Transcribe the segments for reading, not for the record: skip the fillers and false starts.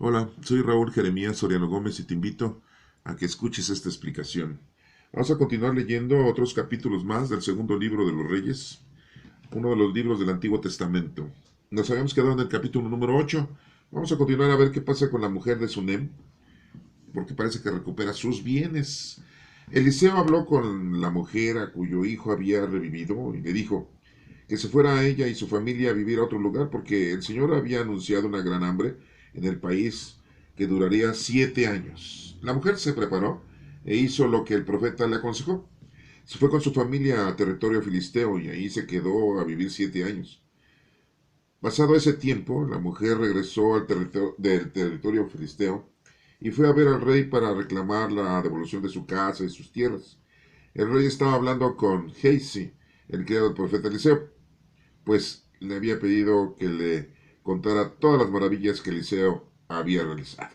Hola, soy Raúl Jeremías Soriano Gómez y te invito a que escuches esta explicación. Vamos a continuar leyendo otros capítulos más del segundo libro de los Reyes, uno de los libros del Antiguo Testamento. Nos habíamos quedado en el capítulo número 8. Vamos a continuar a ver qué pasa con la mujer de Sunem, porque parece que recupera sus bienes. Eliseo habló con la mujer a cuyo hijo había revivido y le dijo que se fuera a ella y su familia a vivir a otro lugar porque el Señor había anunciado una gran hambre en el país que duraría 7 años. La mujer se preparó e hizo lo que el profeta le aconsejó. Se fue con su familia a territorio filisteo y ahí se quedó a vivir 7 años. Pasado ese tiempo, la mujer regresó del territorio filisteo y fue a ver al rey para reclamar la devolución de su casa y sus tierras. El rey estaba hablando con Geisi, el criado del profeta Eliseo, pues le había pedido que le contara todas las maravillas que Eliseo había realizado.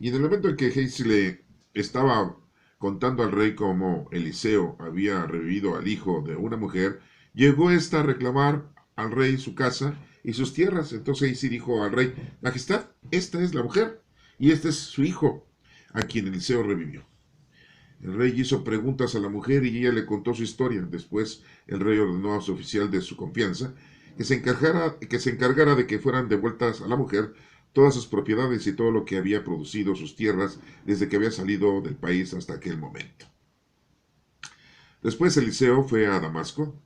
Y en el momento en que Geisi le estaba contando al rey cómo Eliseo había revivido al hijo de una mujer, llegó ésta a reclamar al rey su casa y sus tierras. Entonces Geisi dijo al rey: Majestad, esta es la mujer y este es su hijo, a quien Eliseo revivió. El rey hizo preguntas a la mujer y ella le contó su historia. Después el rey ordenó a su oficial de su confianza que se encargara de que fueran devueltas a la mujer todas sus propiedades y todo lo que había producido sus tierras desde que había salido del país hasta aquel momento. Después Eliseo fue a Damasco.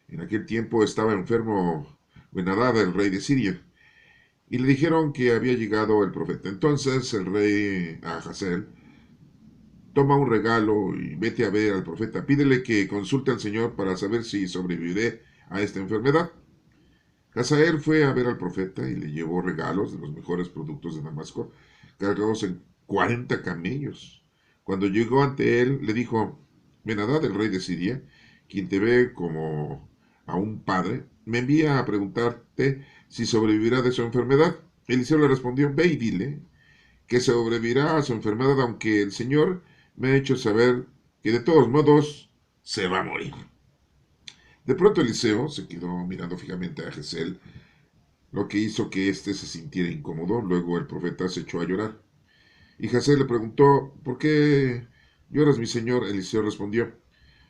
En aquel tiempo estaba enfermo Ben-Hadad, el rey de Siria, y le dijeron que había llegado el profeta. Entonces el rey a Hazael: toma un regalo y vete a ver al profeta. Pídele que consulte al Señor para saber si sobreviviré a esta enfermedad. Hazael fue a ver al profeta y le llevó regalos de los mejores productos de Damasco, cargados en 40 camellos. Cuando llegó ante él, le dijo: Ben-Hadad, el rey de Siria, quien te ve como a un padre, me envía a preguntarte si sobrevivirá de su enfermedad. Eliseo le respondió: ve y dile que sobrevivirá a su enfermedad, aunque el Señor me ha hecho saber que de todos modos se va a morir. De pronto Eliseo se quedó mirando fijamente a Jezeel, lo que hizo que éste se sintiera incómodo. Luego el profeta se echó a llorar. Y Jezeel le preguntó: ¿por qué lloras, mi señor? Eliseo respondió: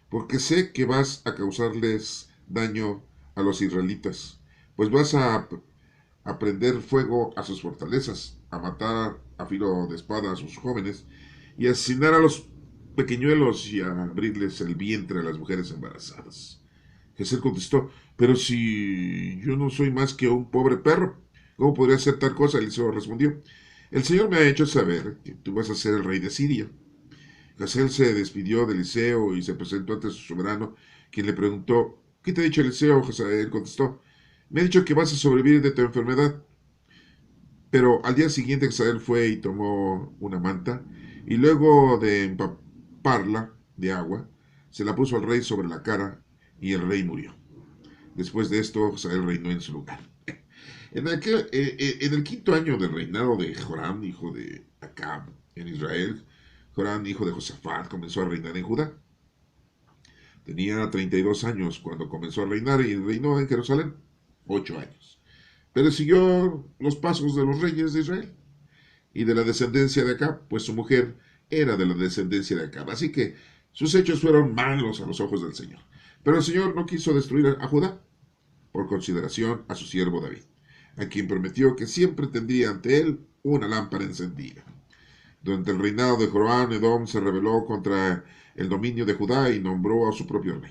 porque sé que vas a causarles daño a los israelitas, pues vas a prender fuego a sus fortalezas, a matar a filo de espada a sus jóvenes, y a asesinar a los pequeñuelos y a abrirles el vientre a las mujeres embarazadas. Jesús contestó: pero si yo no soy más que un pobre perro, ¿cómo podría hacer tal cosa? Eliseo respondió: el Señor me ha hecho saber que tú vas a ser el rey de Siria. Hazael se despidió de Eliseo y se presentó ante su soberano, quien le preguntó: ¿qué te ha dicho Eliseo? Hazael contestó: me ha dicho que vas a sobrevivir de tu enfermedad. Pero al día siguiente Hazael fue y tomó una manta, y luego de empaparla de agua, se la puso al rey sobre la cara, y el rey murió. Después de esto, Hazael reinó en su lugar. En el quinto año del reinado de Joram, hijo de Acab, en Israel, Joram, hijo de Josafat, comenzó a reinar en Judá. Tenía 32 años cuando comenzó a reinar y reinó en Jerusalén 8 años. Pero siguió los pasos de los reyes de Israel y de la descendencia de Acab, pues su mujer era de la descendencia de Acab. Así que sus hechos fueron malos a los ojos del Señor. Pero el Señor no quiso destruir a Judá por consideración a su siervo David, a quien prometió que siempre tendría ante él una lámpara encendida. Durante el reinado de Joram, Edom se rebeló contra el dominio de Judá y nombró a su propio rey.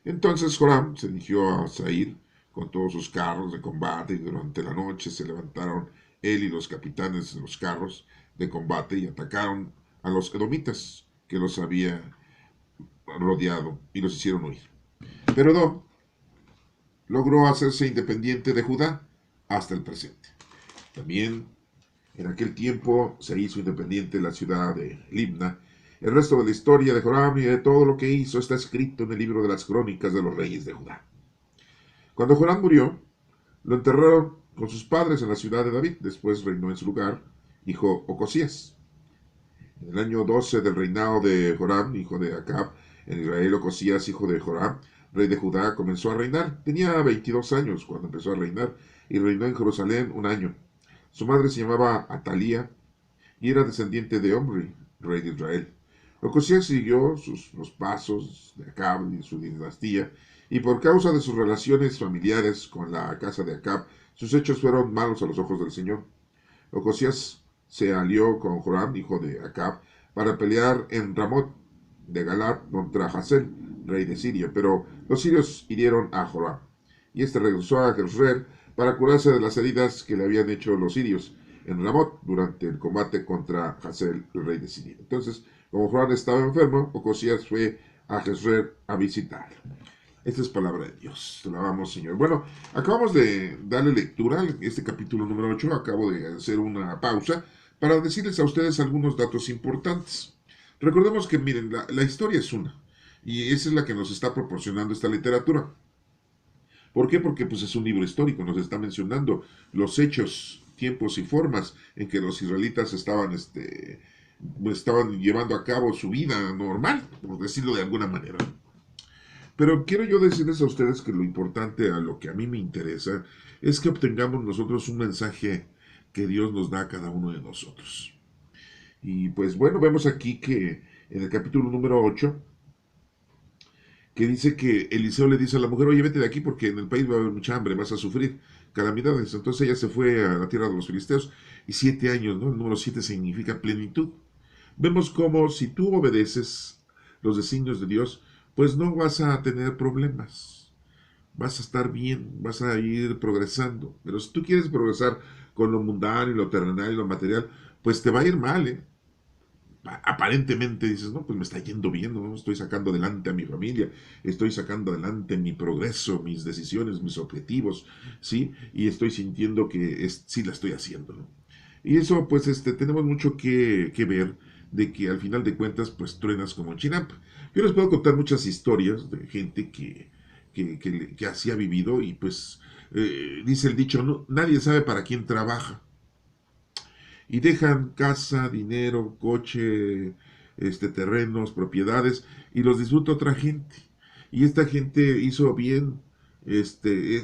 Entonces Joram se dirigió a Zair con todos sus carros de combate, y durante la noche se levantaron él y los capitanes de los carros de combate y atacaron a los edomitas que los había rodeado y los hicieron huir. Pero Edom logró hacerse independiente de Judá hasta el presente. También en aquel tiempo se hizo independiente la ciudad de Libna. El resto de la historia de Joram y de todo lo que hizo está escrito en el libro de las crónicas de los reyes de Judá. Cuando Joram murió, lo enterraron con sus padres en la ciudad de David. Después reinó en su lugar hijo Ocosías. En el año 12 del reinado de Joram, hijo de Acab, en Israel, Ocosías, hijo de Joram, rey de Judá, comenzó a reinar. Tenía 22 años cuando empezó a reinar y reinó en Jerusalén un año. Su madre se llamaba Atalía y era descendiente de Omri, rey de Israel. Ocosías siguió los pasos de Acab y su dinastía, y por causa de sus relaciones familiares con la casa de Acab, sus hechos fueron malos a los ojos del Señor. Ocosías se alió con Joram, hijo de Acab, para pelear en Ramot de Galat contra Hazael, rey de Siria, pero los sirios hirieron a Joram, y este regresó a Jezreel para curarse de las heridas que le habían hecho los sirios en Ramot durante el combate contra Hazael, el rey de Siria. Entonces, como Joram estaba enfermo, Ocosías fue a Jezreel a visitarlo. Esta es palabra de Dios. Te alabamos, Señor. Bueno, acabamos de darle lectura a este capítulo número 8. Acabo de hacer una pausa para decirles a ustedes algunos datos importantes. Recordemos que, miren, la historia es una. Y esa es la que nos está proporcionando esta literatura. ¿Por qué? Porque pues, es un libro histórico. Nos está mencionando los hechos, tiempos y formas en que los israelitas estaban llevando a cabo su vida normal, por decirlo de alguna manera. Pero quiero yo decirles a ustedes que lo importante, a lo que a mí me interesa, es que obtengamos nosotros un mensaje que Dios nos da a cada uno de nosotros. Y pues bueno, vemos aquí que en el capítulo número 8, que dice que Eliseo le dice a la mujer, oye, vete de aquí porque en el país va a haber mucha hambre, vas a sufrir calamidades. Entonces ella se fue a la tierra de los filisteos y 7 años, ¿no? El número 7 significa plenitud. Vemos como si tú obedeces los designios de Dios, pues no vas a tener problemas. Vas a estar bien, vas a ir progresando. Pero si tú quieres progresar con lo mundano y lo terrenal y lo material, pues te va a ir mal, ¿eh? Aparentemente dices, no, pues me está yendo bien, ¿no? Estoy sacando adelante a mi familia, estoy sacando adelante mi progreso, mis decisiones, mis objetivos, ¿sí? Y estoy sintiendo que sí la estoy haciendo, ¿no? Y eso, pues, tenemos mucho que ver de que al final de cuentas, pues, truenas como chinampa. Yo les puedo contar muchas historias de gente que así ha vivido y, pues, dice el dicho, no, nadie sabe para quién trabaja y dejan casa, dinero, coche, terrenos, propiedades y los disfruta otra gente. Y esta gente hizo bien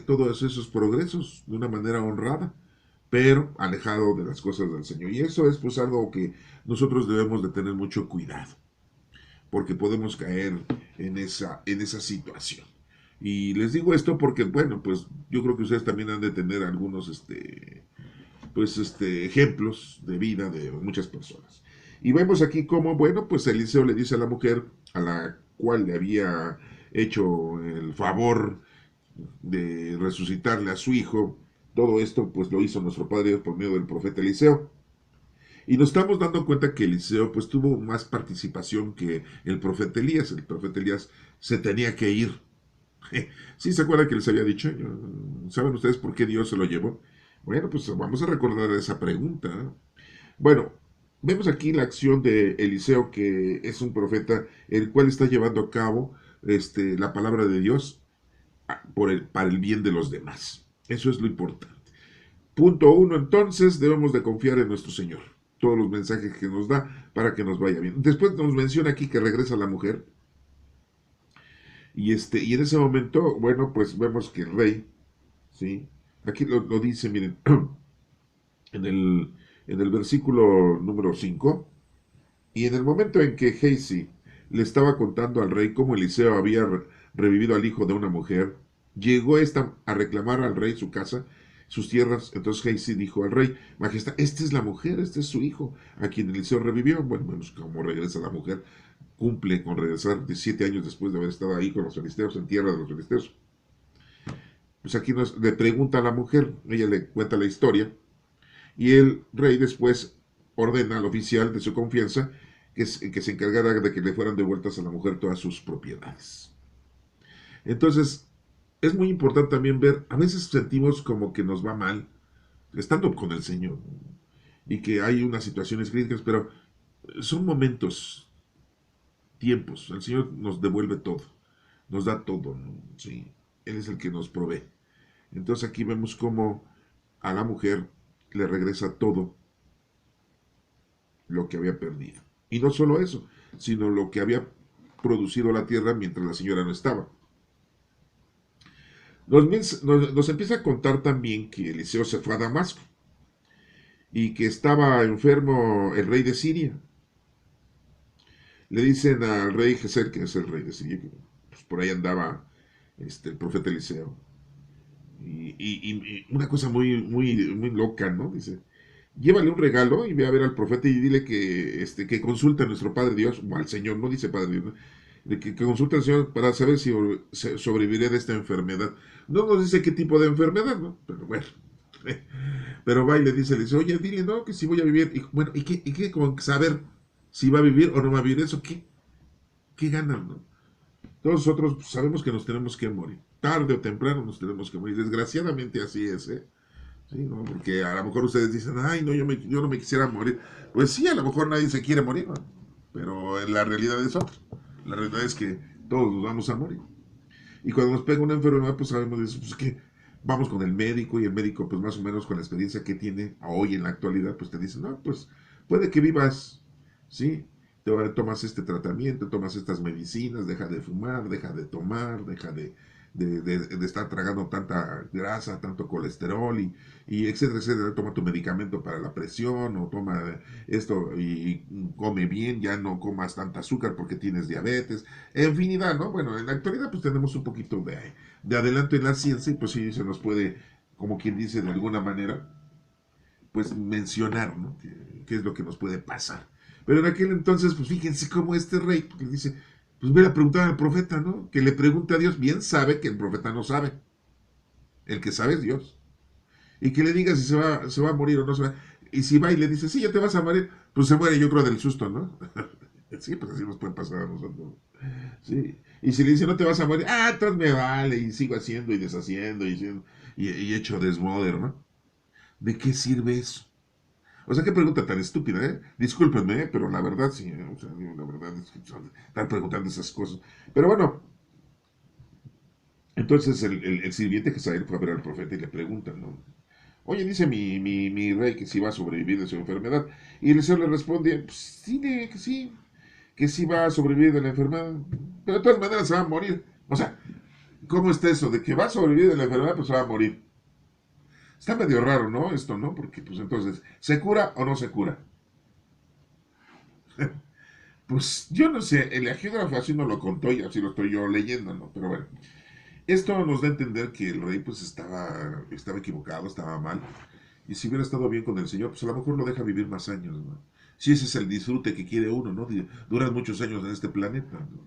todos esos progresos de una manera honrada, pero alejado de las cosas del Señor. Y eso es pues algo que nosotros debemos de tener mucho cuidado, porque podemos caer en esa situación. Y les digo esto porque, bueno, pues yo creo que ustedes también han de tener algunos ejemplos de vida de muchas personas. Y vemos aquí cómo, bueno, pues Eliseo le dice a la mujer a la cual le había hecho el favor de resucitarle a su hijo, todo esto pues lo hizo nuestro Padre Dios por medio del profeta Eliseo. Y nos estamos dando cuenta que Eliseo pues tuvo más participación que el profeta Elías. El profeta Elías se tenía que ir. ¿Sí se acuerdan que les había dicho? ¿Saben ustedes por qué Dios se lo llevó? Bueno, pues vamos a recordar esa pregunta. Bueno, vemos aquí la acción de Eliseo, que es un profeta, el cual está llevando a cabo la palabra de Dios para el bien de los demás. Eso es lo importante. Punto uno, entonces, debemos de confiar en nuestro Señor. Todos los mensajes que nos da para que nos vaya bien. Después nos menciona aquí que regresa la mujer. Y en ese momento, bueno, pues vemos que el rey, ¿sí? Aquí lo dice, miren, en el versículo número 5. Y en el momento en que Gehazi le estaba contando al rey cómo Eliseo había revivido al hijo de una mujer, llegó esta a reclamar al rey su casa, sus tierras. Entonces Gehazi dijo al rey, Majestad, esta es la mujer, este es su hijo, a quien Eliseo revivió. Bueno, vemos cómo regresa la mujer, cumple con regresar 17 años después de haber estado ahí con los filisteos, en tierra de los filisteos. Pues aquí le pregunta a la mujer, ella le cuenta la historia, y el rey después ordena al oficial de su confianza que se encargara de que le fueran devueltas a la mujer todas sus propiedades. Entonces, es muy importante también ver, a veces sentimos como que nos va mal, estando con el Señor, y que hay unas situaciones críticas, pero son momentos, tiempos. El Señor nos devuelve todo, nos da todo, ¿no? Sí, Él es el que nos provee. Entonces aquí vemos cómo a la mujer le regresa todo lo que había perdido. Y no solo eso, sino lo que había producido la tierra mientras la señora no estaba. Nos empieza a contar también que Eliseo se fue a Damasco y que estaba enfermo el rey de Siria. Le dicen al rey Gesel, que es el rey de Siria, que pues, por ahí andaba el profeta Eliseo. Y una cosa muy loca, ¿no? Dice, llévale un regalo y ve a ver al profeta y dile que consulte a nuestro Padre Dios, o al Señor, no dice Padre Dios, ¿no? Que consulte al Señor para saber si sobreviviré de esta enfermedad. No nos dice qué tipo de enfermedad, ¿no? Pero bueno. Pero va y le dice, oye, dile, no, que si voy a vivir. Y bueno, ¿y qué con saber si va a vivir o no va a vivir? ¿Eso qué ganan, no? Todos nosotros pues, sabemos que nos tenemos que morir. Tarde o temprano nos tenemos que morir. Desgraciadamente así es, ¿eh? Sí, ¿no? Porque a lo mejor ustedes dicen, ay, no, yo no me quisiera morir. Pues sí, a lo mejor nadie se quiere morir, ¿no? Pero la realidad es otra. La realidad es que todos nos vamos a morir. Y cuando nos pega una enfermedad, pues sabemos eso, pues que vamos con el médico y el médico, pues más o menos con la experiencia que tiene hoy en la actualidad, pues te dice, no, pues puede que vivas, ¿sí? Tomas este tratamiento, tomas estas medicinas, deja de fumar, deja de tomar, deja de estar tragando tanta grasa, tanto colesterol y etcétera, etcétera. Toma tu medicamento para la presión o toma esto y come bien, ya no comas tanta azúcar porque tienes diabetes, infinidad, ¿no? Bueno, en la actualidad pues tenemos un poquito de adelanto en la ciencia y pues sí se nos puede, como quien dice de alguna manera, pues mencionar, ¿no? ¿Qué es lo que nos puede pasar? Pero en aquel entonces, pues fíjense cómo este rey, porque dice, pues voy a preguntar al profeta, ¿no? Que le pregunte a Dios, bien sabe que el profeta no sabe, el que sabe es Dios. Y que le diga si se va a morir o no se va. Y si va y le dice, sí, ya te vas a morir, pues se muere yo creo del susto, ¿no? Sí, pues así nos puede pasar a nosotros. Sí. Y si le dice no te vas a morir, entonces me vale y sigo haciendo y deshaciendo y hecho desmoder, ¿no? ¿De qué sirve eso? O sea, qué pregunta tan estúpida, ¿eh? Discúlpenme, pero la verdad sí, o sea, digo, la verdad es que están preguntando esas cosas. Pero bueno, entonces el sirviente Jezael fue a ver al profeta y le pregunta, ¿no? Oye, dice mi rey que sí va a sobrevivir de su enfermedad. Y el Señor le responde, pues dile que sí va a sobrevivir de la enfermedad. Pero de todas maneras se va a morir. O sea, ¿cómo está eso? De que va a sobrevivir de la enfermedad, pues se va a morir. Está medio raro, ¿no? Esto, ¿no? Porque, pues entonces, ¿se cura o no se cura? Pues yo no sé, el geógrafo así no lo contó y así lo estoy yo leyendo, ¿no? Pero bueno, esto nos da a entender que el rey pues estaba equivocado, estaba mal. Y si hubiera estado bien con el Señor, pues a lo mejor lo deja vivir más años, ¿no? Si ese es el disfrute que quiere uno, ¿no? Durar muchos años en este planeta, ¿no?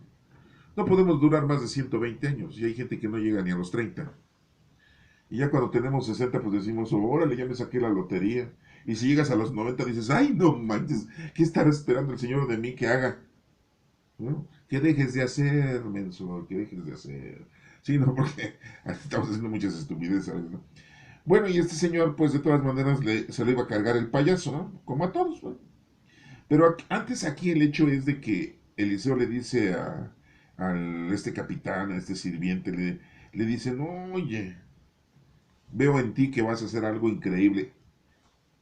No podemos durar más de 120 años y hay gente que no llega ni a los 30. Y ya cuando tenemos 60 pues decimos, órale, ya me saqué la lotería. Y si llegas a los 90 dices, ay, no manches, ¿qué estará esperando el Señor de mí que haga? ¿No? Que dejes de hacer, menso, que dejes de hacer. Sí, no, porque estamos haciendo muchas estupideces, ¿sabes? ¿No? Bueno, y este señor, pues de todas maneras se lo iba a cargar el payaso, ¿no? Como a todos, ¿no? Pero antes aquí el hecho es de que Eliseo le dice al este capitán, a este sirviente, le dice, no, oye, veo en ti que vas a hacer algo increíble.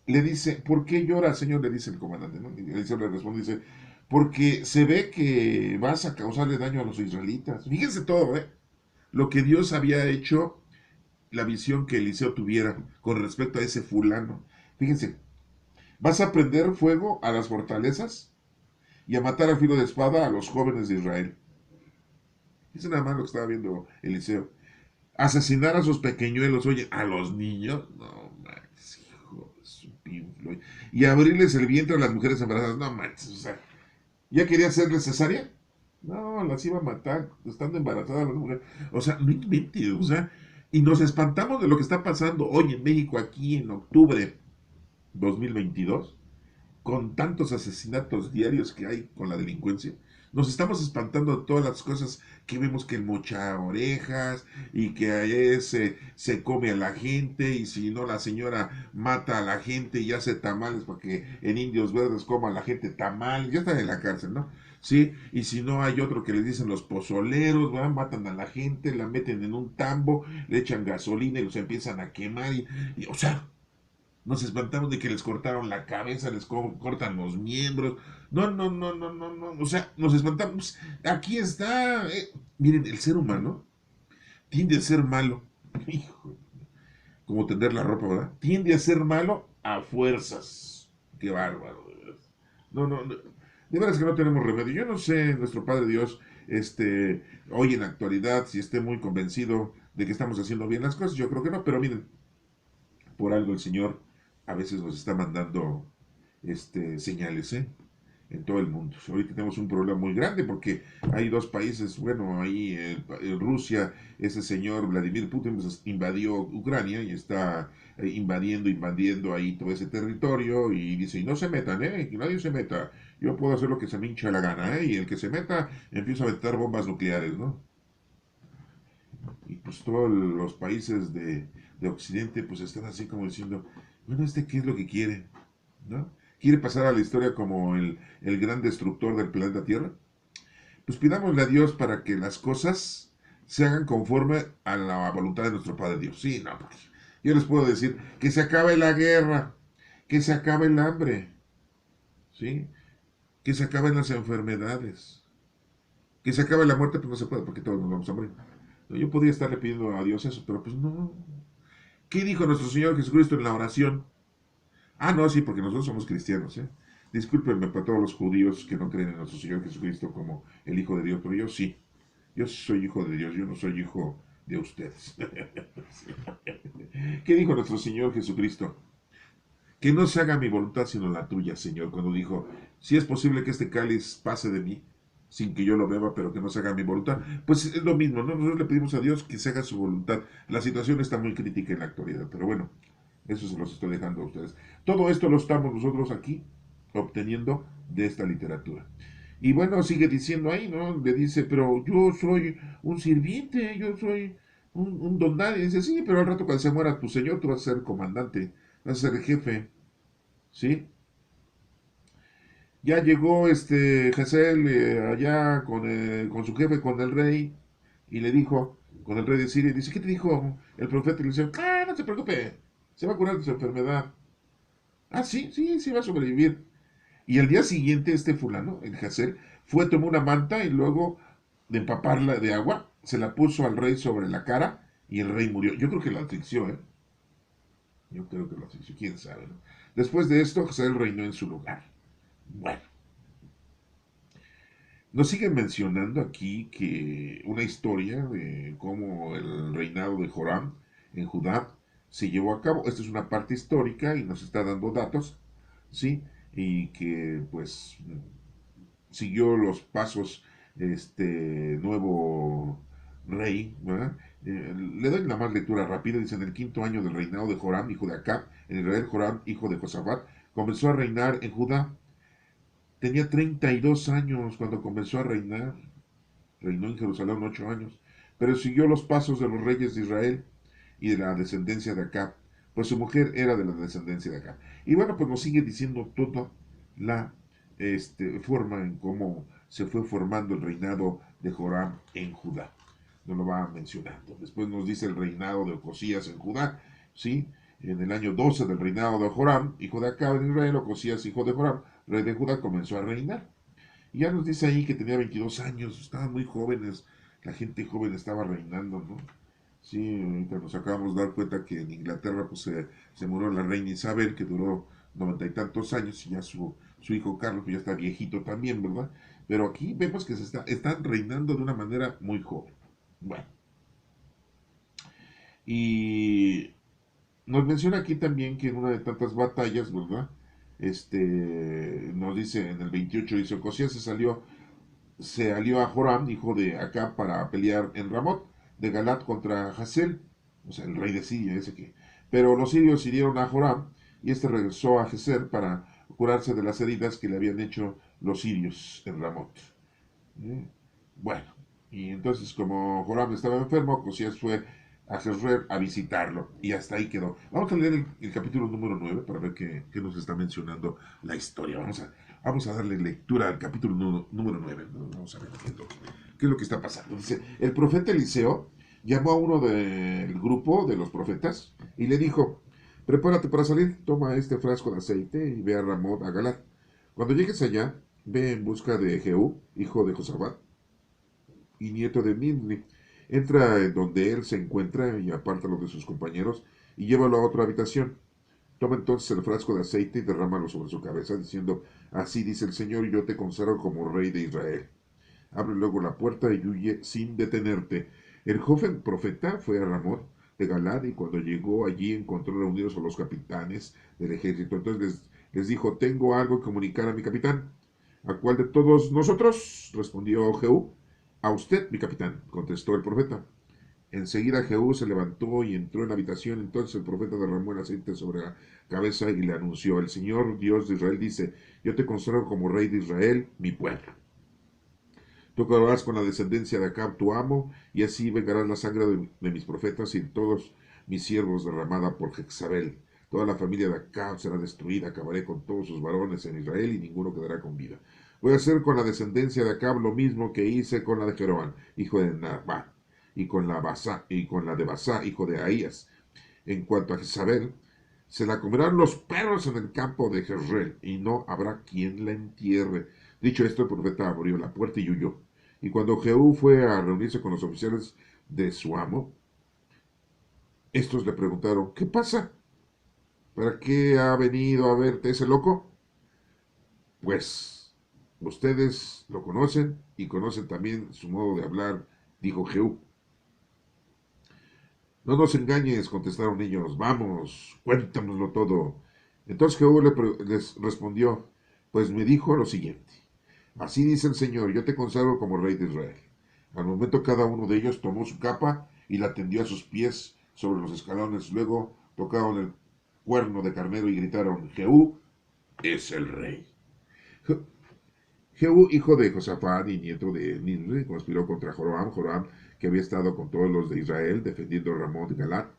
Le dice, ¿por qué llora, señor? Le dice el comandante, ¿no? Y Eliseo le responde, dice, porque se ve que vas a causarle daño a los israelitas. Fíjense todo, ¿eh? Lo que Dios había hecho, la visión que Eliseo tuviera con respecto a ese fulano. Fíjense, vas a prender fuego a las fortalezas y a matar a filo de espada a los jóvenes de Israel. Es nada más lo que estaba viendo Eliseo. Asesinar a sus pequeñuelos, oye, a los niños, no manches, hijo de su pinflo. Y abrirles el vientre a las mujeres embarazadas, no manches, o sea, ¿ya quería hacerles cesárea? No, las iba a matar, estando embarazadas las mujeres. O sea, no inventes, o sea, y nos espantamos de lo que está pasando hoy en México, aquí en octubre 2022 con tantos asesinatos diarios que hay con la delincuencia, nos estamos espantando de todas las cosas que vemos que el mocha orejas y que se come a la gente y si no la señora mata a la gente y hace tamales para que en Indios Verdes coma a la gente tamal, ya está en la cárcel, ¿no? Sí, y si no hay otro que le dicen los pozoleros, ¿verdad? Matan a la gente, la meten en un tambo, le echan gasolina y los empiezan a quemar o sea, nos espantamos de que les cortaron la cabeza, les cortan los miembros. No, no, no, no, no, no. O sea, nos espantamos. Aquí está. Miren, el ser humano tiende a ser malo. Hijo, como tender la ropa, ¿verdad? Tiende a ser malo a fuerzas. Qué bárbaro, de veras. No, no, no, de veras que no tenemos remedio. Yo no sé, nuestro Padre Dios, hoy en la actualidad, si esté muy convencido de que estamos haciendo bien las cosas. Yo creo que no, pero miren, por algo el Señor a veces nos está mandando señales, ¿eh? En todo el mundo. Ahorita tenemos un problema muy grande porque hay dos países, bueno, ahí en Rusia, ese señor Vladimir Putin pues, invadió Ucrania y está invadiendo ahí todo ese territorio y dice, y no se metan, que nadie se meta, yo puedo hacer lo que se me hincha la gana, y el que se meta empieza a aventar bombas nucleares, ¿no? Y pues todos los países de Occidente pues están así como diciendo, bueno, ¿qué es lo que quiere? ¿No? ¿Quiere pasar a la historia como el gran destructor del planeta Tierra? Pues pidámosle a Dios para que las cosas se hagan conforme a la voluntad de nuestro Padre Dios. Sí, no, porque yo les puedo decir que se acabe la guerra, que se acabe el hambre, ¿sí? Que se acaben las enfermedades, que se acabe la muerte, pues no se puede porque todos nos vamos a morir. Yo podría estarle pidiendo a Dios eso, pero pues no. ¿Qué dijo nuestro Señor Jesucristo en la oración? Ah, no, sí, porque nosotros somos cristianos, ¿eh? Discúlpenme para todos los judíos que no creen en nuestro Señor Jesucristo como el Hijo de Dios, pero yo sí. Yo sí soy hijo de Dios, yo no soy hijo de ustedes. ¿Qué dijo nuestro Señor Jesucristo? Que no se haga mi voluntad sino la tuya, Señor, cuando dijo, si es posible que este cáliz pase de mí, sin que yo lo beba, pero que no se haga mi voluntad. Pues es lo mismo, ¿no? Nosotros le pedimos a Dios que se haga su voluntad. La situación está muy crítica en la actualidad, pero bueno, eso se los estoy dejando a ustedes. Todo esto lo estamos nosotros aquí obteniendo de esta literatura. Y bueno, sigue diciendo ahí, ¿no? Le dice, pero yo soy un sirviente, yo soy un don nadie. Dice, sí, pero al rato cuando se muera tu señor, tú vas a ser comandante, vas a ser jefe, ¿sí? Ya llegó Hazael allá con su jefe, con el rey, y le dijo, con el rey de Siria, y dice, ¿qué te dijo el profeta? Y le dice, ah, no se preocupe, se va a curar de su enfermedad. Ah, sí, sí, sí va a sobrevivir. Y al día siguiente este fulano, el Hazael, fue, tomó una manta y luego de empaparla de agua, se la puso al rey sobre la cara y el rey murió. Yo creo que lo asfixió, ¿eh? Yo creo que lo asfixió, quién sabe, ¿no? Después de esto, Hazael reinó en su lugar. Bueno, nos siguen mencionando aquí que una historia de cómo el reinado de Joram en Judá se llevó a cabo. Esta es una parte histórica y nos está dando datos, ¿sí? Y que pues siguió los pasos este nuevo rey, ¿verdad? Le doy la más lectura rápida. Dice, en el quinto año del reinado de Joram, hijo de Acab, en Israel, Joram, hijo de Josafat, comenzó a reinar en Judá. Tenía 32 años cuando comenzó a reinar. Reinó en Jerusalén 8 años, pero siguió los pasos de los reyes de Israel y de la descendencia de Acab, pues su mujer era de la descendencia de Acab. Y bueno, pues nos sigue diciendo toda la forma en cómo se fue formando el reinado de Joram en Judá. Nos lo va mencionando. Después nos dice el reinado de Ocosías en Judá, ¿sí? En el año 12 del reinado de Joram, hijo de Acab en Israel, Ocosías, hijo de Joram, rey de Judá, comenzó a reinar. Y ya nos dice ahí que tenía 22 años, estaban muy jóvenes, la gente joven estaba reinando, ¿no? Sí, ahorita nos acabamos de dar cuenta que en Inglaterra pues se murió la reina Isabel, que duró 90 y tantos años, y ya su hijo Carlos pues, ya está viejito también, ¿verdad? Pero aquí vemos que están reinando de una manera muy joven. Bueno, y nos menciona aquí también que en una de tantas batallas, ¿verdad? Nos dice en el 28, dice, Ocosías se alió a Joram, hijo de Acab, para pelear en Ramot de Galat contra Hazael, o sea, el rey de Siria, ese que. Pero los sirios hirieron a Joram y este regresó a Hazael para curarse de las heridas que le habían hecho los sirios en Ramot. ¿Eh? Bueno, y entonces como Joram estaba enfermo, Ocosías fue a Jezreel a visitarlo y hasta ahí quedó. Vamos a leer el capítulo número 9 para ver qué nos está mencionando la historia. Vamos a darle lectura al capítulo número 9. Vamos a ver qué es lo que está pasando. Dice, el profeta Eliseo llamó a uno del grupo de los profetas y le dijo, prepárate para salir, toma este frasco de aceite y ve a Ramot a Galat. Cuando llegues allá, ve en busca de Jehú, hijo de Josafat, y nieto de Nimri. Entra en donde él se encuentra y apártalo de sus compañeros y llévalo a otra habitación. Toma entonces el frasco de aceite y derrámalo sobre su cabeza, diciendo, así dice el Señor, yo te consagro como rey de Israel. Abre luego la puerta y huye sin detenerte. El joven profeta fue a Ramot de Galad y cuando llegó allí encontró reunidos a los capitanes del ejército. Entonces les dijo, tengo algo que comunicar a mi capitán. ¿A cuál de todos nosotros? Respondió Jehú. A usted, mi capitán, contestó el profeta. Enseguida Jehú se levantó y entró en la habitación. Entonces el profeta derramó el aceite sobre la cabeza y le anunció, el Señor Dios de Israel dice, yo te consagro como rey de Israel, mi pueblo. Tú acabarás con la descendencia de Acab, tu amo, y así vengarás la sangre de mis profetas y de todos mis siervos derramada por Jezabel. Toda la familia de Acab será destruida, acabaré con todos sus varones en Israel y ninguno quedará con vida. Voy a hacer con la descendencia de Acab lo mismo que hice con la de Jeroán, hijo de Nabat, y con la de Basá, hijo de Ahías. En cuanto a Jezabel, se la comerán los perros en el campo de Jezreel, y no habrá quien la entierre. Dicho esto, el profeta abrió la puerta y huyó. Y cuando Jehú fue a reunirse con los oficiales de su amo, estos le preguntaron, ¿qué pasa? ¿Para qué ha venido a verte ese loco? Pues ustedes lo conocen y conocen también su modo de hablar, dijo Jehú. No nos engañes, contestaron ellos, vamos, cuéntanoslo todo. Entonces Jehú les respondió, pues me dijo lo siguiente, así dice el Señor, yo te consagro como rey de Israel. Al momento cada uno de ellos tomó su capa y la tendió a sus pies sobre los escalones, luego tocaron el cuerno de carnero y gritaron, Jehú es el rey. Jehú, hijo de Josafat y nieto de Nimri, conspiró contra Joram, que había estado con todos los de Israel, defendiendo Ramón de Galat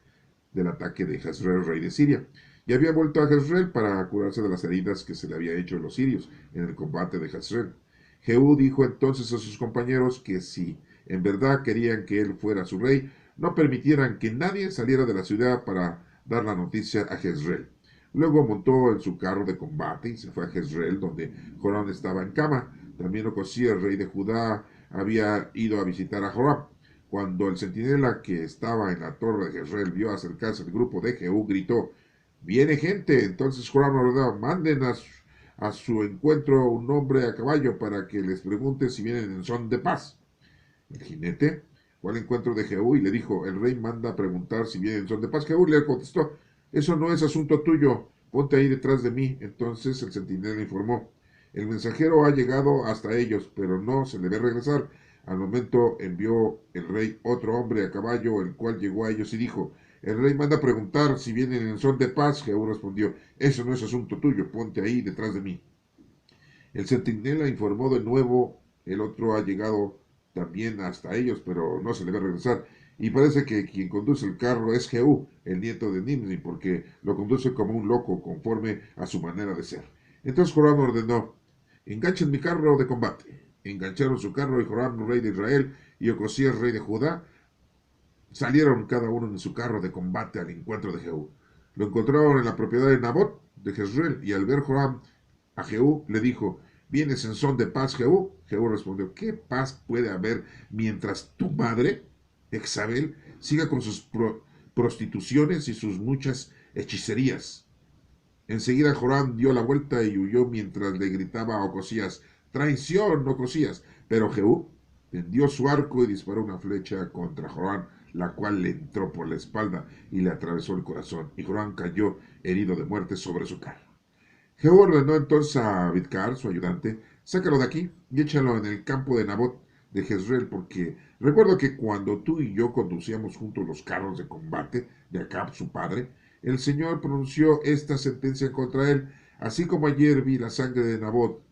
del ataque de Jezreel, rey de Siria. Y había vuelto a Jezreel para curarse de las heridas que se le había hecho a los sirios en el combate de Jezreel. Jehú dijo entonces a sus compañeros que si en verdad querían que él fuera su rey, no permitieran que nadie saliera de la ciudad para dar la noticia a Jezreel. Luego montó en su carro de combate y se fue a Jezreel, donde Joram estaba en cama. También Ocosías, rey de Judá, había ido a visitar a Joram. Cuando el centinela que estaba en la torre de Jezreel vio acercarse el grupo de Jehú, gritó, ¡viene gente! Entonces Joram ordenó, manden a su encuentro un hombre a caballo para que les pregunte si vienen en son de paz. El jinete fue al encuentro de Jehú y le dijo, el rey manda a preguntar si vienen en son de paz. Jehú le contestó, eso no es asunto tuyo, ponte ahí detrás de mí. Entonces el centinela informó, el mensajero ha llegado hasta ellos, pero no se le ve regresar. Al momento envió el rey otro hombre a caballo, el cual llegó a ellos y dijo, el rey manda a preguntar si vienen en son de paz. Jehú respondió, eso no es asunto tuyo, ponte ahí detrás de mí. El centinela informó de nuevo, el otro ha llegado también hasta ellos, pero no se le ve regresar. Y parece que quien conduce el carro es Jehú, el nieto de Nimri, porque lo conduce como un loco, conforme a su manera de ser. Entonces Joram ordenó, enganchen mi carro de combate. Engancharon su carro y Joram, rey de Israel, y Ocosías, rey de Judá, salieron cada uno en su carro de combate al encuentro de Jehú. Lo encontraron en la propiedad de Nabot de Jezreel, y al ver Joram a Jehú le dijo, ¿vienes en son de paz, Jehú? Jehú respondió, ¿qué paz puede haber mientras tu madre, Jezabel, siga con sus prostituciones y sus muchas hechicerías? Enseguida Joram dio la vuelta y huyó mientras le gritaba a Ocosías, ¡traición, Ocosías! Pero Jehú tendió su arco y disparó una flecha contra Joram, la cual le entró por la espalda y le atravesó el corazón, y Joram cayó herido de muerte sobre su carro. Jehú ordenó entonces a Bidkar, su ayudante, sácalo de aquí y échalo en el campo de Nabot de Jezreel, porque recuerdo que cuando tú y yo conducíamos juntos los carros de combate de Acab, su padre, el Señor pronunció esta sentencia contra él, así como ayer vi la sangre de Nabot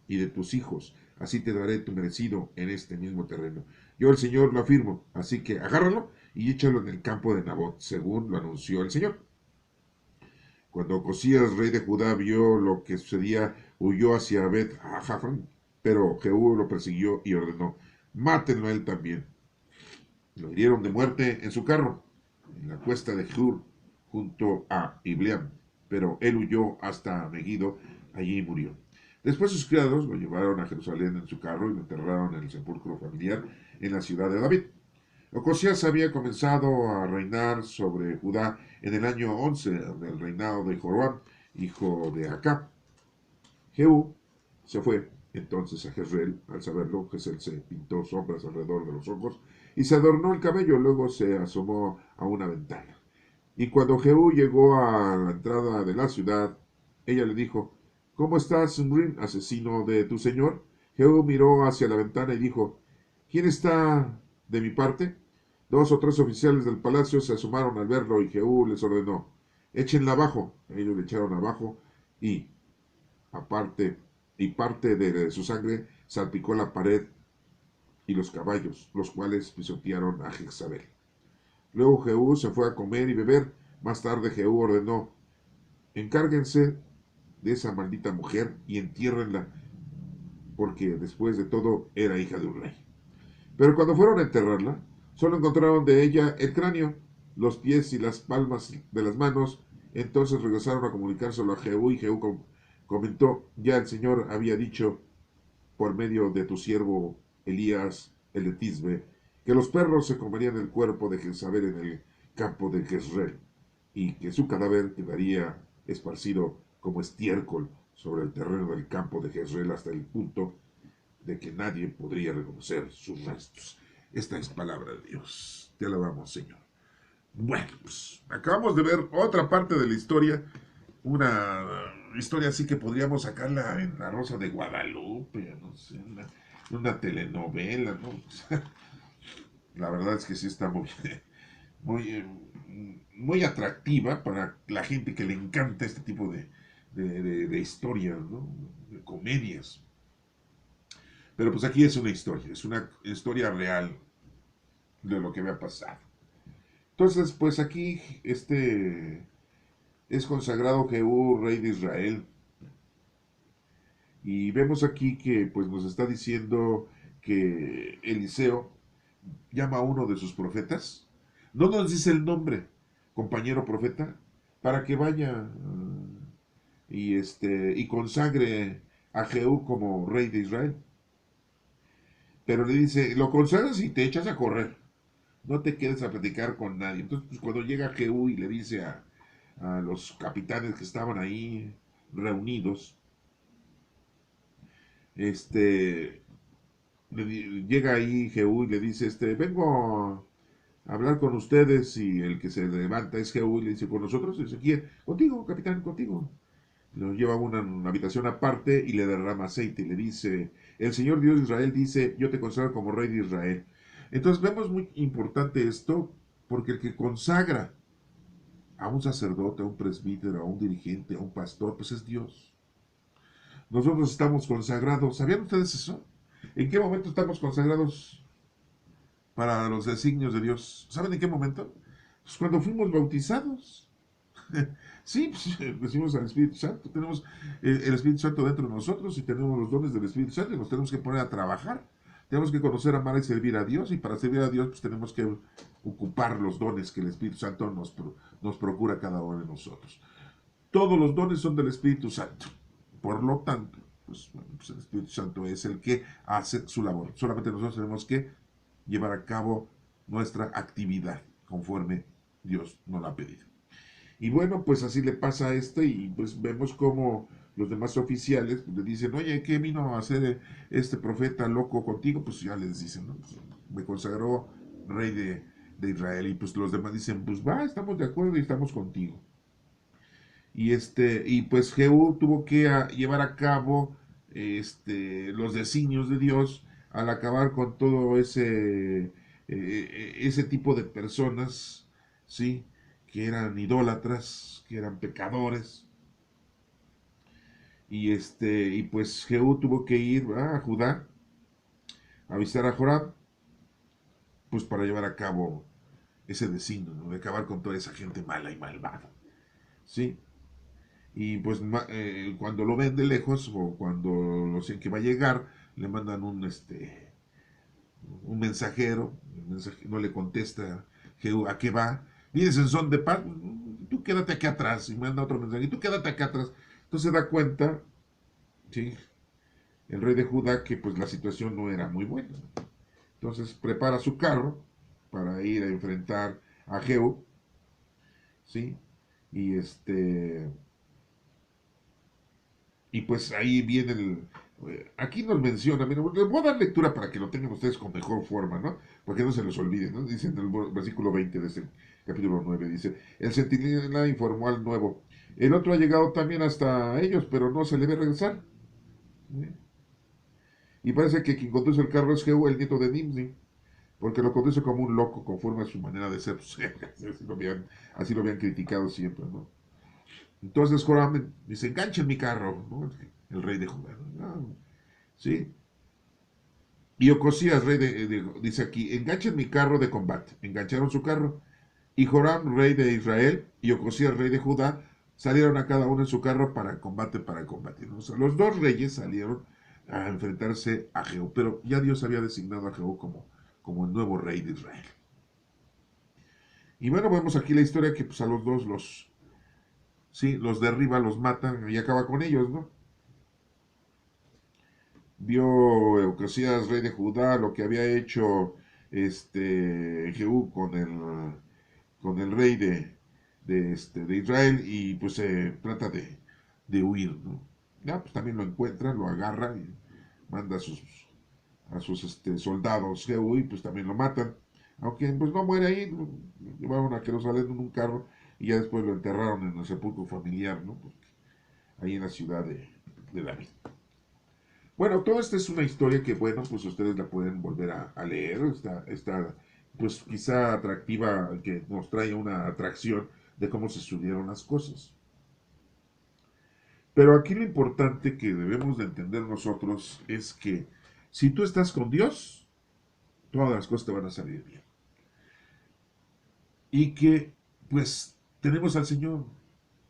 y de tus hijos, así te daré tu merecido en este mismo terreno. Yo el Señor lo afirmo, así que agárralo y échalo en el campo de Nabot, según lo anunció el Señor. Cuando Ocosías, rey de Judá, vio lo que sucedía, huyó hacia Bet-Jafán, pero Jehú lo persiguió y ordenó, mátenlo a él también. Lo hirieron de muerte en su carro, en la cuesta de Jur, junto a Ibleam, pero él huyó hasta Megiddo, allí murió. Después sus criados lo llevaron a Jerusalén en su carro y lo enterraron en el sepulcro familiar en la ciudad de David. Ocosías había comenzado a reinar sobre Judá en el año 11 del reinado de Joram, hijo de Acab. Jehú se fue entonces a Jezreel. Al saberlo, Jezreel se pintó sombras alrededor de los ojos y se adornó el cabello. Luego se asomó a una ventana. Y cuando Jehú llegó a la entrada de la ciudad, ella le dijo: ¿Cómo estás, Zimri, asesino de tu señor? Jehú miró hacia la ventana y dijo: ¿Quién está de mi parte? Dos o tres oficiales del palacio se asomaron al verlo y Jehú les ordenó: Échenla abajo. Ellos le echaron abajo y aparte y parte de su sangre salpicó la pared y los caballos, los cuales pisotearon a Jezabel. Luego Jehú se fue a comer y beber. Más tarde Jehú ordenó: Encárguense de esa maldita mujer y entiérrenla, porque después de todo era hija de un rey. Pero cuando fueron a enterrarla, solo encontraron de ella el cráneo, los pies y las palmas de las manos. Entonces regresaron a comunicárselo a Jehú y Jehú comentó: Ya el Señor había dicho por medio de tu siervo Elías el de Tisbe, que los perros se comerían el cuerpo de Jezabel en el campo de Jezreel, y que su cadáver quedaría esparcido como estiércol sobre el terreno del campo de Jezreel hasta el punto de que nadie podría reconocer sus restos. Esta es palabra de Dios. Te alabamos, Señor. Bueno, pues acabamos de ver otra parte de la historia, una historia así que podríamos sacarla en La Rosa de Guadalupe, no sé, una telenovela, ¿no? La verdad es que sí está muy, muy atractiva para la gente que le encanta este tipo de historias, ¿no? De comedias. Pero pues aquí es una historia real de lo que me ha pasado. Entonces, pues aquí es consagrado Jehú, rey de Israel. Y vemos aquí que pues nos está diciendo que Eliseo llama a uno de sus profetas. No nos dice el nombre, compañero profeta, para que vaya y consagre a Jehú como rey de Israel. Pero le dice: lo consagras y te echas a correr. No te quedes a platicar con nadie. Entonces, pues, cuando llega Jehú y le dice a los capitanes que estaban ahí reunidos, este, llega ahí Jehú y le dice: vengo a hablar con ustedes. Y el que se levanta es Jehú y le dice: ¿con nosotros? Y dice: ¿quién? Contigo, capitán, contigo. Lo lleva a una habitación aparte y le derrama aceite y le dice: el Señor Dios de Israel dice: yo te consagro como rey de Israel. Entonces vemos muy importante esto, porque el que consagra a un sacerdote, a un presbítero, a un dirigente, a un pastor, pues es Dios. Nosotros estamos consagrados. ¿Sabían ustedes eso? ¿En qué momento estamos consagrados para los designios de Dios? ¿Saben en qué momento? Pues cuando fuimos bautizados. Sí, pues, recibimos al Espíritu Santo. Tenemos el Espíritu Santo dentro de nosotros y tenemos los dones del Espíritu Santo y nos tenemos que poner a trabajar. Tenemos que conocer, amar y servir a Dios. Y para servir a Dios, pues tenemos que ocupar los dones que el Espíritu Santo nos procura a cada uno de nosotros. Todos los dones son del Espíritu Santo. Por lo tanto, pues, bueno, pues el Espíritu Santo es el que hace su labor. Solamente nosotros tenemos que llevar a cabo nuestra actividad conforme Dios nos la ha pedido. Y bueno, pues así le pasa a y pues vemos como los demás oficiales pues, le dicen: oye, ¿qué vino a hacer este profeta loco contigo? Pues ya les dicen: ¿no? Pues, me consagró rey de Israel. Y pues los demás dicen: pues va, estamos de acuerdo y estamos contigo. Y pues Jehú tuvo que llevar a cabo los designios de Dios al acabar con todo ese tipo de personas, ¿sí? Que eran idólatras, que eran pecadores. Y pues Jehú tuvo que ir a Judá a visitar a Joram, pues para llevar a cabo ese designio, ¿no? De acabar con toda esa gente mala y malvada, ¿sí? Y pues cuando lo ven de lejos o cuando lo sé que va a llegar, le mandan un mensajero, no le contesta a qué va. Vienes en son de paz, tú quédate aquí atrás. Y manda otro mensaje: y tú quédate aquí atrás. Entonces se da cuenta, ¿sí? El rey de Judá, que pues la situación no era muy buena. Entonces prepara su carro para ir a enfrentar a Jehú, ¿sí? Y y pues ahí viene aquí nos menciona, mira, les voy a dar lectura para que lo tengan ustedes con mejor forma, ¿no? Para que no se los olvide, ¿no? Dice en el versículo 20 de este capítulo 9, dice, el centinela informó al nuevo, el otro ha llegado también hasta ellos, pero no se le ve regresar. ¿Sí? Y parece que quien conduce el carro es Jehú, el nieto de Nimsi, porque lo conduce como un loco conforme a su manera de ser. Así lo habían criticado siempre, ¿no? Entonces Joram dice, enganchen mi carro, ¿no? El rey de Judá, ¿no? ¿Sí? Y Ocosías, rey dice aquí, enganchen mi carro de combate. Engancharon su carro. Y Joram, rey de Israel, y Ocosías, rey de Judá, salieron a cada uno en su carro para combatir. ¿No? O sea, los dos reyes salieron a enfrentarse a Jehú, pero ya Dios había designado a Jehú como el nuevo rey de Israel. Y bueno, vemos aquí la historia que pues, a los dos sí, los derriba, los matan y acaba con ellos, ¿no? Vio Ocosías, rey de Judá, lo que había hecho Jehú con el rey de Israel y pues se trata de huir, ¿no? Ya, pues también lo encuentra, lo agarra y manda a sus soldados Jehú y pues también lo matan. Aunque pues no muere ahí, lo llevaron a Jerusalén en un carro y ya después lo enterraron en el sepulcro familiar, ¿no? Porque ahí en la ciudad de David. Bueno, toda esta es una historia que, bueno, pues ustedes la pueden volver a leer. Está, pues quizá atractiva, que nos trae una atracción de cómo se subieron las cosas. Pero aquí lo importante que debemos de entender nosotros es que si tú estás con Dios, todas las cosas te van a salir bien. Y que, pues, tenemos al Señor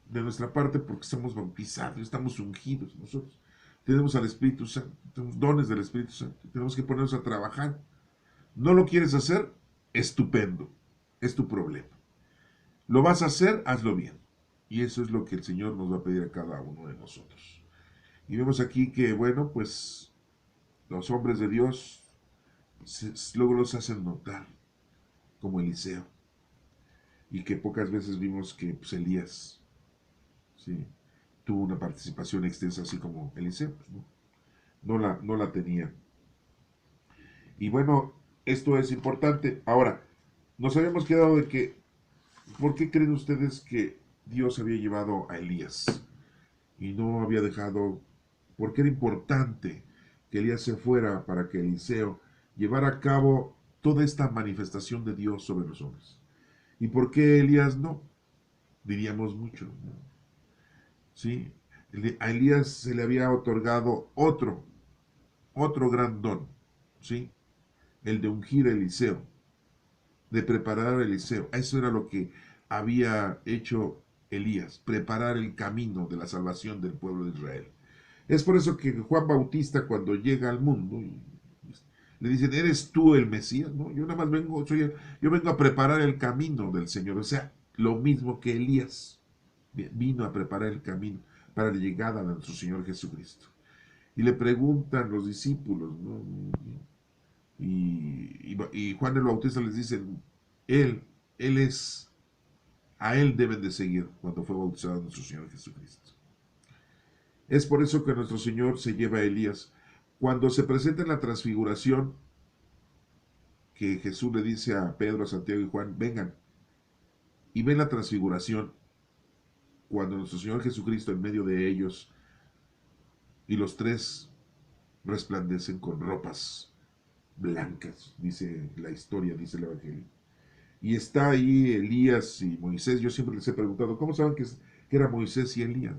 de nuestra parte porque estamos bautizados, estamos ungidos nosotros. Tenemos al Espíritu Santo, tenemos dones del Espíritu Santo. Tenemos que ponernos a trabajar. ¿No lo quieres hacer? Estupendo. Es tu problema. ¿Lo vas a hacer? Hazlo bien. Y eso es lo que el Señor nos va a pedir a cada uno de nosotros. Y vemos aquí que, bueno, pues los hombres de Dios luego los hacen notar, como Eliseo. Y que pocas veces vimos que pues, Elías, ¿sí?, tuvo una participación extensa así como Eliseo. Pues, no la tenía. Y bueno, esto es importante. Ahora, nos habíamos quedado de que, ¿por qué creen ustedes que Dios había llevado a Elías y no había dejado, por qué era importante que Elías se fuera para que Eliseo llevara a cabo toda esta manifestación de Dios sobre los hombres? ¿Y por qué Elías no? Diríamos mucho, ¿no? ¿Sí? A Elías se le había otorgado otro gran don, ¿sí? El de ungir a Eliseo, de preparar a Eliseo. Eso era lo que había hecho Elías, preparar el camino de la salvación del pueblo de Israel. Es por eso que Juan Bautista, cuando llega al mundo, le dicen, ¿eres tú el Mesías? No, yo nada más yo vengo a preparar el camino del Señor. O sea, lo mismo que Elías vino a preparar el camino para la llegada de nuestro Señor Jesucristo. Y le preguntan los discípulos, ¿no? Y Juan el Bautista les dice, Él, Él es, a Él deben de seguir cuando fue bautizado nuestro Señor Jesucristo. Es por eso que nuestro Señor se lleva a Elías. Cuando se presenta en la transfiguración, que Jesús le dice a Pedro, a Santiago y Juan, vengan, y ven la transfiguración, cuando nuestro Señor Jesucristo en medio de ellos, y los tres resplandecen con ropas blancas, dice la historia, dice el Evangelio. Y está ahí Elías y Moisés. Yo siempre les he preguntado, ¿cómo saben que era Moisés y Elías?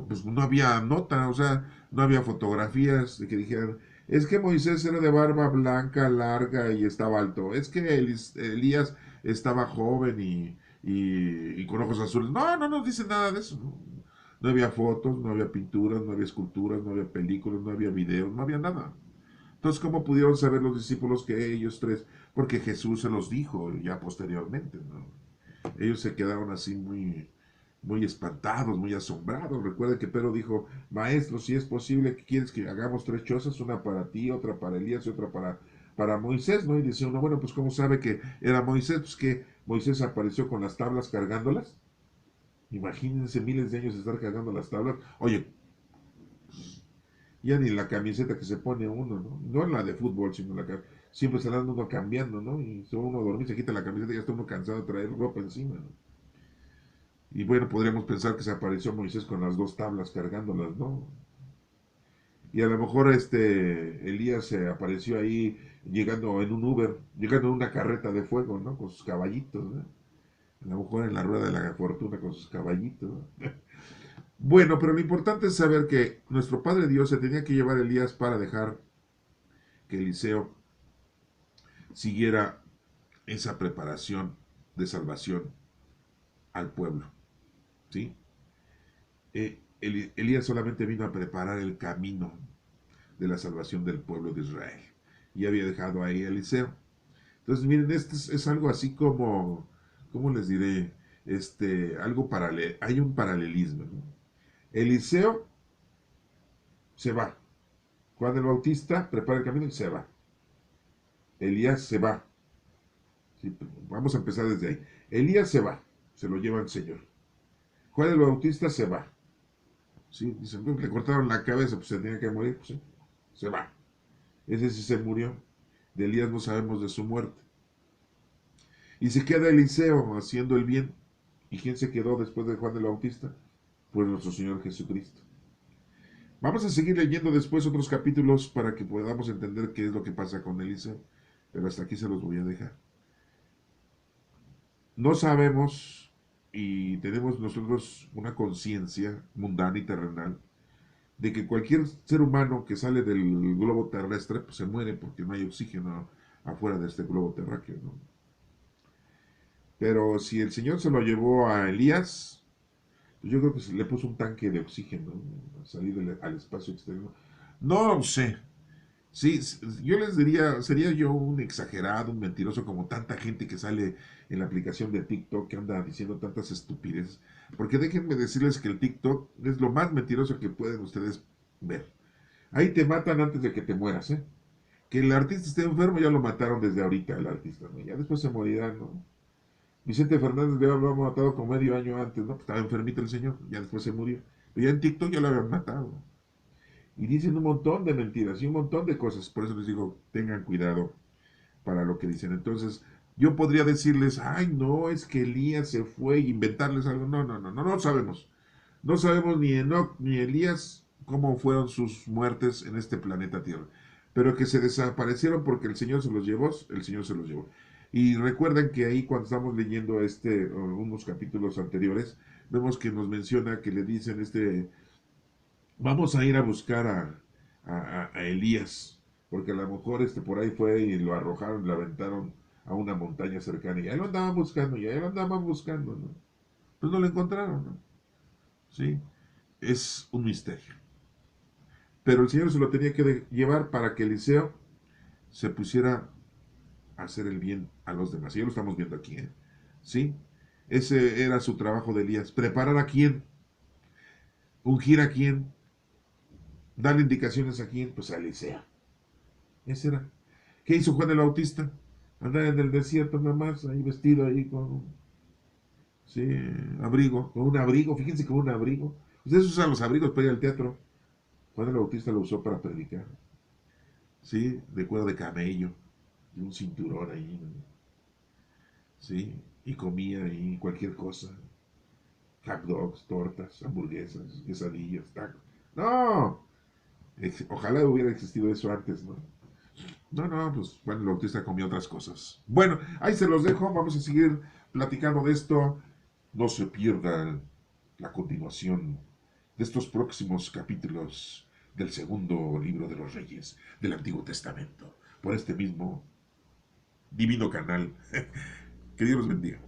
Pues no había nota, o sea, no había fotografías de que dijeran, es que Moisés era de barba blanca, larga y estaba alto. Es que Elías estaba joven y con ojos azules. No dice nada de eso. No había fotos, no había pinturas, no había esculturas, no había películas, no había videos, no había nada. Entonces, ¿cómo pudieron saber los discípulos que ellos tres? Porque Jesús se los dijo ya posteriormente, ¿no? Ellos se quedaron así muy espantados, muy asombrados. Recuerda que Pedro dijo, maestro, si es posible, ¿qué quieres que hagamos tres chozas? Una para ti, otra para Elías y otra para Moisés, ¿no? Y dice uno, bueno, pues ¿cómo sabe que era Moisés? Pues que Moisés apareció con las tablas cargándolas. Imagínense miles de años estar cargando las tablas. Oye, ya ni la camiseta que se pone uno, ¿no? No la de fútbol, sino siempre se la anda uno cambiando, ¿no? Y si uno dormir, se quita la camiseta y ya está uno cansado de traer ropa encima, ¿no? Y bueno, podríamos pensar que se apareció Moisés con las dos tablas cargándolas, ¿no? Y a lo mejor Elías se apareció ahí llegando en un Uber, llegando en una carreta de fuego, ¿no? Con sus caballitos, ¿no? A lo mejor en la rueda de la fortuna con sus caballitos, ¿no? Bueno, pero lo importante es saber que nuestro Padre Dios se tenía que llevar a Elías para dejar que Eliseo siguiera esa preparación de salvación al pueblo, ¿sí? Elías solamente vino a preparar el camino de la salvación del pueblo de Israel y había dejado ahí a Eliseo. Entonces, miren, esto es algo así como, ¿cómo les diré? Algo paralelo, hay un paralelismo, ¿no? Eliseo se va, Juan el Bautista prepara el camino y se va. Elías se va. Sí, vamos a empezar desde ahí. Elías se va, se lo lleva el Señor. Juan el Bautista se va. Sí, dicen, "No, le cortaron la cabeza, pues se tenía que morir, pues sí, se va. Ese sí se murió. De Elías no sabemos de su muerte. Y se queda Eliseo haciendo el bien. ¿Y quién se quedó después de Juan el Bautista? Pues nuestro Señor Jesucristo. Vamos a seguir leyendo después otros capítulos para que podamos entender qué es lo que pasa con Eliseo. Pero hasta aquí se los voy a dejar. No sabemos y tenemos nosotros una conciencia mundana y terrenal de que cualquier ser humano que sale del globo terrestre pues, se muere porque no hay oxígeno afuera de este globo terráqueo, ¿no? Pero si el Señor se lo llevó a Elías, pues yo creo que se le puso un tanque de oxígeno, ¿no? A salir al espacio exterior. No lo sé. Sí, yo les diría, sería yo un exagerado, un mentiroso, como tanta gente que sale en la aplicación de TikTok que anda diciendo tantas estupideces. Porque déjenme decirles que el TikTok es lo más mentiroso que pueden ustedes ver. Ahí te matan antes de que te mueras, ¿eh? Que el artista esté enfermo, ya lo mataron desde ahorita, el artista, ¿no? Ya después se morirá, ¿no? Vicente Fernández lo han matado como medio año antes, ¿no? Pues estaba enfermito el señor, ya después se murió. Pero ya en TikTok ya lo habían matado. Y dicen un montón de mentiras y un montón de cosas. Por eso les digo, tengan cuidado para lo que dicen. Entonces, yo podría decirles, ay, no, es que Elías se fue y inventarles algo. No, no, no, no, no sabemos. No sabemos ni Enoch ni Elías cómo fueron sus muertes en este planeta Tierra. Pero que se desaparecieron porque el Señor se los llevó, el Señor se los llevó. Y recuerden que ahí cuando estamos leyendo unos capítulos anteriores, vemos que nos menciona que le dicen vamos a ir a buscar a Elías, porque a lo mejor por ahí fue y lo arrojaron, lo aventaron a una montaña cercana y ahí lo andaban buscando, y ahí lo andaban buscando, ¿no? Pues no lo encontraron, ¿no? Sí, es un misterio. Pero el Señor se lo tenía que llevar para que Eliseo se pusiera a hacer el bien a los demás. Y ya lo estamos viendo aquí, ¿eh? ¿Sí? Ese era su trabajo de Elías. ¿Preparar a quién? ¿Ungir a quién? ¿Darle indicaciones a quién? Pues a Eliseo. Ese era. ¿Qué hizo Juan el Bautista? Andar en el desierto nada más, ahí vestido ahí con sí, abrigo, con un abrigo, fíjense con un abrigo. Ustedes usan los abrigos para ir al teatro. Juan el Bautista lo usó para predicar. Sí, de cuero de camello, y un cinturón ahí, ¿no? Sí, y comía ahí cualquier cosa. Hot dogs, tortas, hamburguesas, quesadillas, tacos. No, ojalá hubiera existido eso antes, ¿no? No, no, pues bueno, el Bautista comió otras cosas. Bueno, ahí se los dejo, vamos a seguir platicando de esto. No se pierdan la continuación de estos próximos capítulos del segundo libro de los Reyes del Antiguo Testamento, por este mismo divino canal. Que Dios los bendiga.